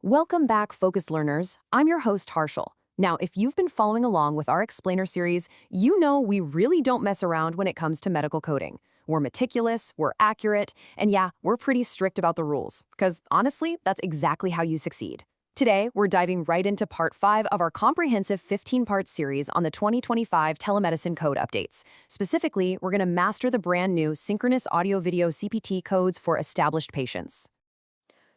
Welcome back, Focus Learners. I'm your host, Harshal. Now, if you've been following along with our explainer series, you know we really don't mess around when it comes to medical coding. We're meticulous, we're accurate, and yeah, we're pretty strict about the rules, because honestly, that's exactly how you succeed. Today, we're diving right into part 5 of our comprehensive 15-part series on the 2025 telemedicine code updates. Specifically, we're going to master the brand new Synchronous audio-video CPT codes for established patients.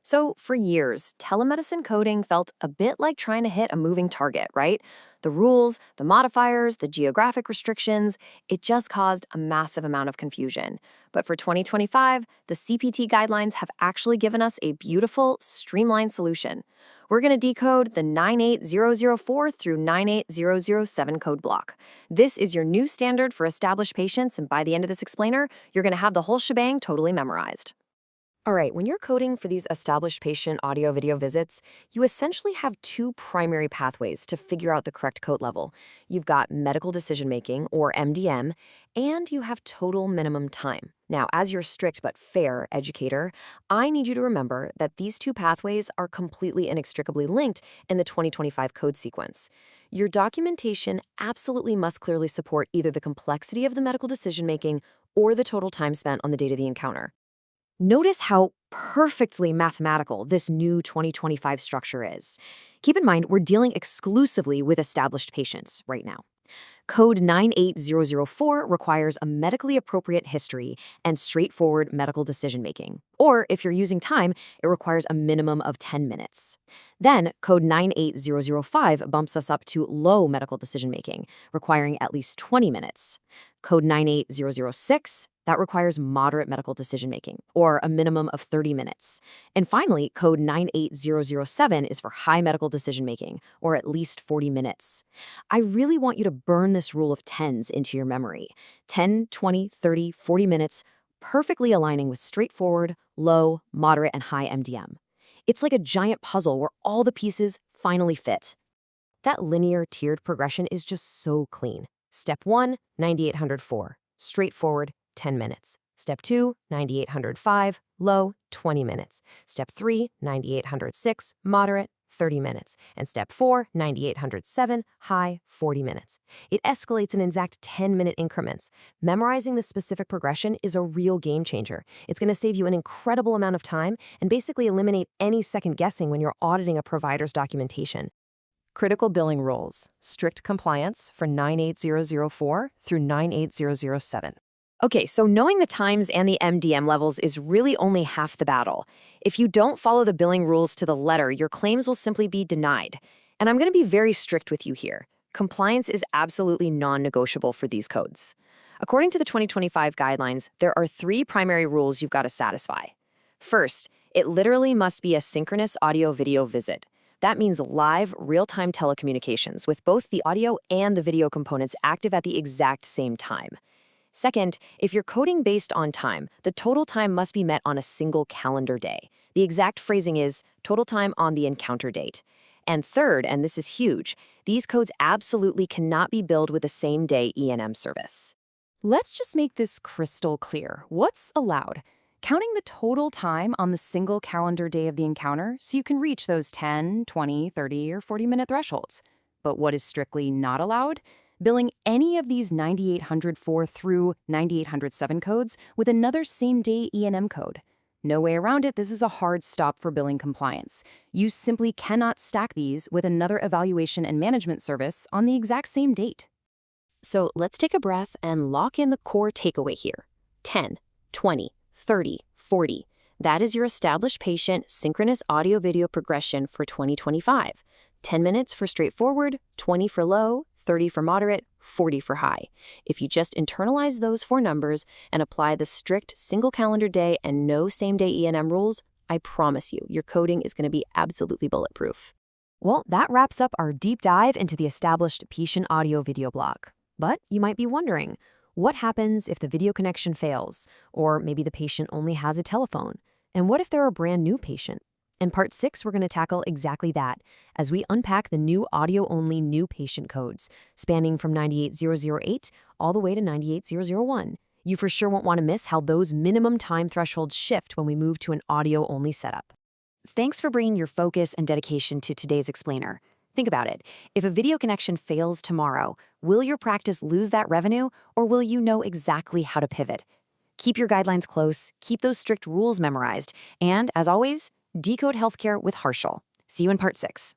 So, for years, telemedicine coding felt a bit like trying to hit a moving target, right? The rules, the modifiers, the geographic restrictions, it just caused a massive amount of confusion. But for 2025, the CPT guidelines have actually given us a beautiful, streamlined solution. We're going to decode the 98004 through 98007 code block. This is your new standard for established patients, and by the end of this explainer, you're going to have the whole shebang totally memorized. All right, when you're coding for these established patient audio-video visits, you essentially have two primary pathways to figure out the correct code level. You've got medical decision-making, or MDM, and you have total minimum time. Now, as your strict but fair educator, I need you to remember that these two pathways are completely inextricably linked in the 2025 code sequence. Your documentation absolutely must clearly support either the complexity of the medical decision-making or the total time spent on the date of the encounter. Notice how perfectly mathematical this new 2025 structure is. Keep in mind, we're dealing exclusively with established patients right now. Code 98004 requires a medically appropriate history and straightforward medical decision-making. Or, if you're using time, it requires a minimum of 10 minutes. Then, code 98005 bumps us up to low medical decision-making, requiring at least 20 minutes. Code 98006, that requires moderate medical decision-making, or a minimum of 30 minutes. And finally, code 98007 is for high medical decision-making, or at least 40 minutes. I really want you to burn this rule of tens into your memory. 10, 20, 30, 40 minutes, perfectly aligning with straightforward, low, moderate, and high MDM. It's like a giant puzzle where all the pieces finally fit. That linear tiered progression is just so clean. Step 1, 9804, straightforward, 10 minutes. Step 2, 9805, low, 20 minutes. Step 3, 9806, moderate, 30 minutes. And step 4, 9807, high, 40 minutes. It escalates in exact 10-minute increments. Memorizing the specific progression is a real game changer. It's going to save you an incredible amount of time and basically eliminate any second guessing when you're auditing a provider's documentation. Critical billing rules. Strict compliance for 98004 through 98007. Okay, so knowing the times and the MDM levels is really only half the battle. If you don't follow the billing rules to the letter, your claims will simply be denied. And I'm going to be very strict with you here. Compliance is absolutely non-negotiable for these codes. According to the 2025 guidelines, there are 3 primary rules you've got to satisfy. First, it literally must be a synchronous audio-video visit. That means live, real-time telecommunications with both the audio and the video components active at the exact same time. Second, if you're coding based on time, the total time must be met on a single calendar day. The exact phrasing is total time on the encounter date. And third, and this is huge, these codes absolutely cannot be billed with the same-day E&M service. Let's just make this crystal clear. What's allowed? Counting the total time on the single calendar day of the encounter so you can reach those 10, 20, 30, or 40-minute thresholds. But what is strictly not allowed? Billing any of these 9804 through 9807 codes with another same-day E&M code. No way around it, this is a hard stop for billing compliance. You simply cannot stack these with another evaluation and management service on the exact same date. So let's take a breath and lock in the core takeaway here. 10, 20, 30, 40. That is your established patient synchronous audio-video progression for 2025. 10 minutes for straightforward, 20 for low, 30 for moderate, 40 for high. If you just internalize those 4 numbers and apply the strict single calendar day and no same-day E&M rules, I promise you, your coding is going to be absolutely bulletproof. Well, that wraps up our deep dive into the established patient audio-video block. But you might be wondering, what happens if the video connection fails? Or maybe the patient only has a telephone? And what if they're a brand new patient? In Part 6, we're going to tackle exactly that as we unpack the new audio-only new patient codes, spanning from 98008 all the way to 98001. You for sure won't want to miss how those minimum time thresholds shift when we move to an audio-only setup. Thanks for bringing your focus and dedication to today's explainer. Think about it. If a video connection fails tomorrow, will your practice lose that revenue, or will you know exactly how to pivot? Keep your guidelines close, keep those strict rules memorized, and as always, decode healthcare with Harshal. See you in part 6.